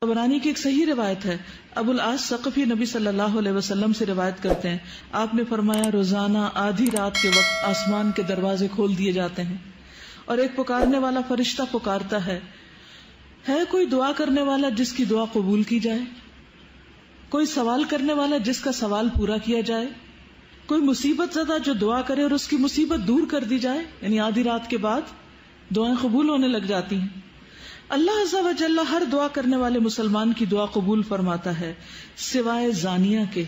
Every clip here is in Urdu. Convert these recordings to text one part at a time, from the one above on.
طبرانی کی ایک صحیح روایت ہے، ابو العاص ثقفی نبی صلی اللہ علیہ وسلم سے روایت کرتے ہیں، آپ نے فرمایا روزانہ آدھی رات کے وقت آسمان کے دروازے کھول دیے جاتے ہیں اور ایک پکارنے والا فرشتہ پکارتا ہے کوئی دعا کرنے والا جس کی دعا قبول کی جائے، کوئی سوال کرنے والا جس کا سوال پورا کیا جائے، کوئی مصیبت زدہ جو دعا کرے اور اس کی مصیبت دور کر دی جائے. یعنی آدھی رات کے بعد دعائیں قبول ہونے لگ جاتی ہیں. اللہ عز و جل ہر دعا کرنے والے مسلمان کی دعا قبول فرماتا ہے سوائے زانیہ کے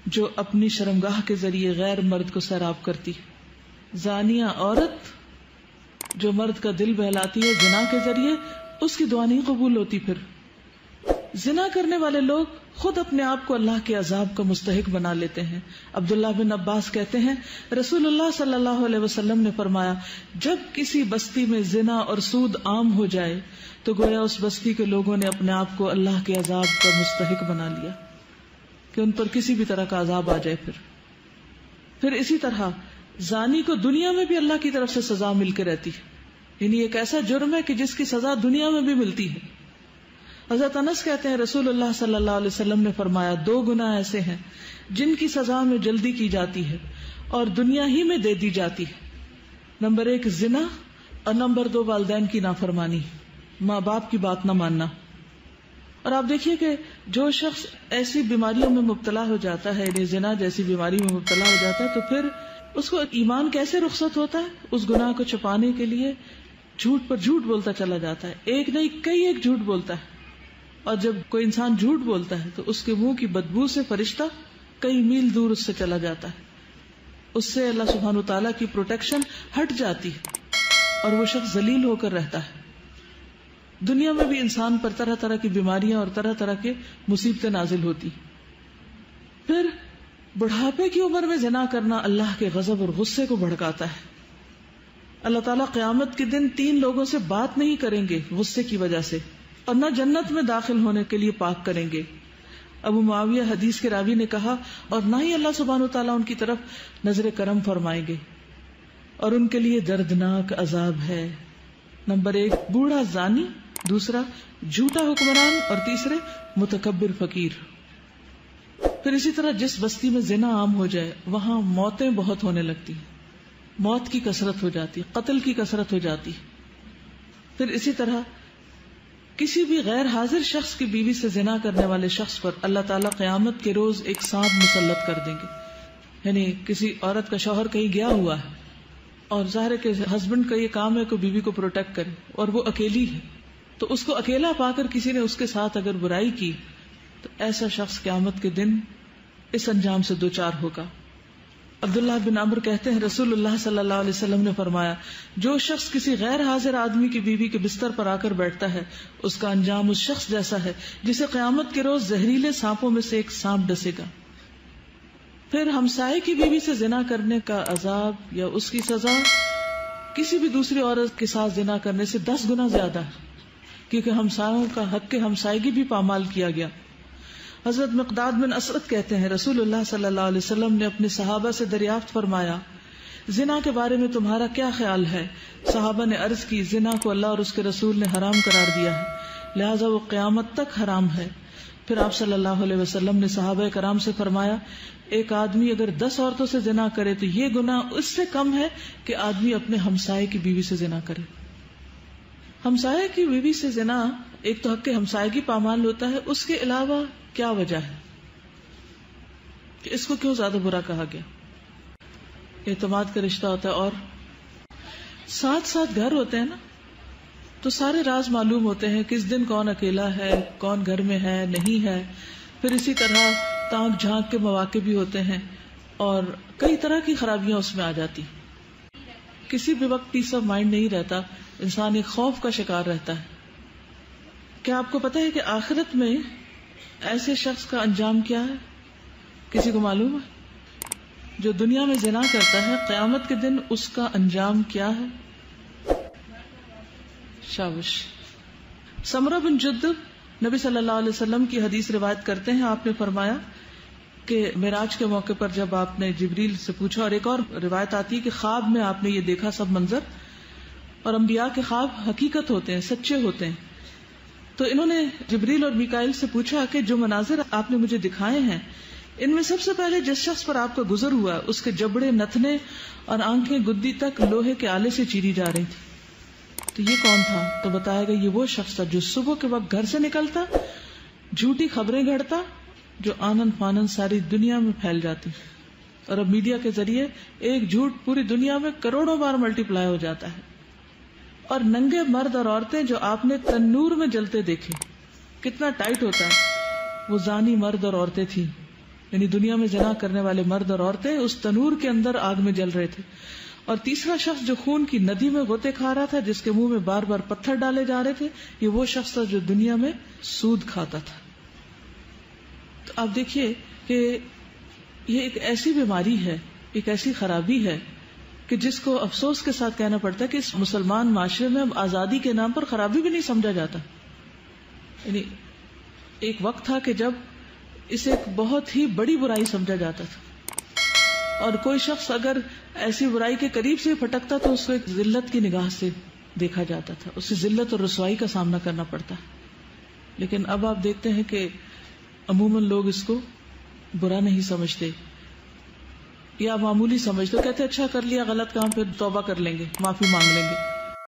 جو اپنی شرمگاہ کے ذریعے غیر مرد کو سیراب کرتی. زانیہ عورت جو مرد کا دل بہلاتی ہے زنا کے ذریعے، اس کی دعا نہیں قبول ہوتی. پھر زنا کرنے والے لوگ خود اپنے آپ کو اللہ کے عذاب کا مستحق بنا لیتے ہیں. عبداللہ بن عباس کہتے ہیں رسول اللہ صلی اللہ علیہ وسلم نے فرمایا جب کسی بستی میں زنا اور سود عام ہو جائے تو گویا اس بستی کے لوگوں نے اپنے آپ کو اللہ کے عذاب کا مستحق بنا لیا کہ ان پر کسی بھی طرح کا عذاب آ جائے. پھر اسی طرح زانی کو دنیا میں بھی اللہ کی طرف سے سزا مل کے رہتی ہے. یعنی ایک ایسا جرم ہے کہ جس کی سزا دنیا میں بھی ملتی ہے. حضرت انس کہتے ہیں رسول اللہ صلی اللہ علیہ وسلم نے فرمایا 2 گناہ ایسے ہیں جن کی سزا میں جلدی کی جاتی ہے اور دنیا ہی میں دے دی جاتی ہے. نمبر 1 زنا اور نمبر 2 والدین کی نافرمانی، ماں باپ کی بات نہ ماننا. اور آپ دیکھیے کہ جو شخص ایسی بیماریوں میں مبتلا ہو جاتا ہے، یعنی زنا جیسی بیماری میں مبتلا ہو جاتا ہے، تو پھر اس کو ایمان کیسے رخصت ہوتا ہے؟ اس گناہ کو چھپانے کے لیے جھوٹ پر جھوٹ بولتا چلا جاتا ہے. ایک نہیں کئی ایک جھوٹ بولتا ہے. اور جب کوئی انسان جھوٹ بولتا ہے تو اس کے منہ کی بدبو سے فرشتہ کئی میل دور اس سے چلا جاتا ہے. اس سے اللہ سبحانہ وتعالیٰ کی پروٹیکشن ہٹ جاتی ہے اور وہ شخص ذلیل ہو کر رہتا ہے. دنیا میں بھی انسان پر طرح طرح کی بیماریاں اور طرح طرح کے مصیبتیں نازل ہوتی. پھر بڑھاپے کی عمر میں زنا کرنا اللہ کے غضب اور غصے کو بھڑکاتا ہے. اللہ تعالیٰ قیامت کے دن 3 لوگوں سے بات نہیں کریں گے غصے کی وجہ سے، اور نہ جنت میں داخل ہونے کے لیے پاک کریں گے. ابو معاویہ حدیث کے راوی نے کہا اور نہ ہی اللہ سبحانہ وتعالیٰ ان کی طرف نظر کرم فرمائیں گے اور ان کے لیے دردناک عذاب ہے. نمبر 1 بوڑھا زانی، دوسرا جھوٹا حکمران اور تیسرے متکبر فقیر. پھر اسی طرح جس بستی میں زنا عام ہو جائے وہاں موتیں بہت ہونے لگتی، موت کی کثرت ہو جاتی، قتل کی کثرت ہو جاتی. پھر اسی طرح کسی بھی غیر حاضر شخص کی بیوی سے زنا کرنے والے شخص پر اللہ تعالیٰ قیامت کے روز ایک سانپ مسلط کر دیں گے. یعنی کسی عورت کا شوہر کہیں گیا ہوا ہے اور ظاہر ہے کہ ہسبینڈ کا یہ کام ہے کہ بیوی کو پروٹیکٹ کرے اور وہ اکیلی ہے، تو اس کو اکیلا پا کر کسی نے اس کے ساتھ اگر برائی کی تو ایسا شخص قیامت کے دن اس انجام سے دوچار ہوگا. عبداللہ بن عمرو کہتے ہیں رسول اللہ صلی اللہ علیہ وسلم نے فرمایا جو شخص کسی غیر حاضر آدمی کی بیوی کے بستر پر آ کر بیٹھتا ہے اس کا انجام اس شخص جیسا ہے جسے قیامت کے روز زہریلے سانپوں میں سے ایک سانپ ڈسے گا. پھر ہمسائے کی بیوی سے زنا کرنے کا عذاب یا اس کی سزا کسی بھی دوسری عورت کے ساتھ زنا کرنے سے 10 گنا زیادہ ہے، کیونکہ ہمسایوں کا حق ہمسائیگی بھی پامال کیا گیا. حضرت مقداد بن اسود کہتے ہیں رسول اللہ صلی اللہ علیہ وسلم نے اپنے صحابہ سے دریافت فرمایا زنا کے بارے میں تمہارا کیا خیال ہے؟ صحابہ نے عرض کی زنا کو اللہ اور اس کے رسول نے حرام قرار دیا ہے، لہذا وہ قیامت تک حرام ہے. پھر آپ صلی اللہ علیہ وسلم نے صحابہ کرام سے فرمایا ایک آدمی اگر 10 عورتوں سے زنا کرے تو یہ گناہ اس سے کم ہے کہ آدمی اپنے ہمسائے کی بیوی سے زنا کرے. ہمسائے کی بیوی سے زنا ایک تو حق ہمسائیگی پامال ہوتا ہے، اس کے علاوہ کیا وجہ ہے کہ اس کو کیوں زیادہ برا کہا گیا؟ اعتماد کا رشتہ ہوتا ہے اور ساتھ ساتھ گھر ہوتے ہیں نا، تو سارے راز معلوم ہوتے ہیں کس دن کون اکیلا ہے، کون گھر میں ہے نہیں ہے. پھر اسی طرح تانک جھانک کے مواقع بھی ہوتے ہیں اور کئی طرح کی خرابیاں اس میں آ جاتی. کسی بھی وقت پیس آف مائنڈ نہیں رہتا، انسان ایک خوف کا شکار رہتا ہے. کیا آپ کو پتا ہے کہ آخرت میں ایسے شخص کا انجام کیا ہے؟ کسی کو معلوم ہے؟ جو دنیا میں زنا کرتا ہے قیامت کے دن اس کا انجام کیا ہے؟ شابش. سمرہ بن جندب نبی صلی اللہ علیہ وسلم کی حدیث روایت کرتے ہیں، آپ نے فرمایا کہ معراج کے موقع پر جب آپ نے جبریل سے پوچھا، اور ایک اور روایت آتی ہے کہ خواب میں آپ نے یہ دیکھا سب منظر، اور انبیاء کے خواب حقیقت ہوتے ہیں، سچے ہوتے ہیں. تو انہوں نے جبریل اور میکائیل سے پوچھا کہ جو مناظر آپ نے مجھے دکھائے ہیں ان میں سب سے پہلے جس شخص پر آپ کا گزر ہوا اس کے جبڑے نتنے اور آنکھیں گدی تک لوہے کے آلے سے چیری جا رہی تھی، تو یہ کون تھا؟ تو بتایا گیا یہ وہ شخص تھا جو صبح کے وقت گھر سے نکلتا، جھوٹی خبریں گھڑتا جو آنن فانن ساری دنیا میں پھیل جاتی، اور اب میڈیا کے ذریعے ایک جھوٹ پوری دنیا میں کروڑوں بار ملٹی پلائی ہو جاتا ہے، اور ننگے مرد اور عورتیں جو آپ نے تنور میں جلتے دیکھے، کتنا ٹائٹ ہوتا ہے، وہ زانی مرد اور عورتیں تھیں، یعنی دنیا میں زنا کرنے والے مرد اور عورتیں اس تنور کے اندر آگ میں جل رہے تھے۔ اور تیسرا شخص جو خون کی ندی میں غوطے کھا رہا تھا، جس کے منہ میں بار بار پتھر ڈالے جا رہے تھے، یہ وہ شخص تھا جو دنیا میں سود کھاتا تھا۔ تو آپ دیکھیے کہ یہ ایک ایسی بیماری ہے، ایک ایسی خرابی ہے کہ جس کو افسوس کے ساتھ کہنا پڑتا ہے کہ اس مسلمان معاشرے میں اب آزادی کے نام پر خرابی بھی نہیں سمجھا جاتا۔ یعنی ایک وقت تھا کہ جب اسے ایک بہت ہی بڑی برائی سمجھا جاتا تھا، اور کوئی شخص اگر ایسی برائی کے قریب سے پھٹکتا تو اس کو ایک ذلت کی نگاہ سے دیکھا جاتا تھا، اسے ذلت اور رسوائی کا سامنا کرنا پڑتا ہے۔ لیکن اب آپ دیکھتے ہیں کہ عموماً لوگ اس کو برا نہیں سمجھتے یا معمولی سمجھتے، کہتے اچھا کر لیا غلط کام، پھر توبہ کر لیں گے، معافی مانگ لیں گے۔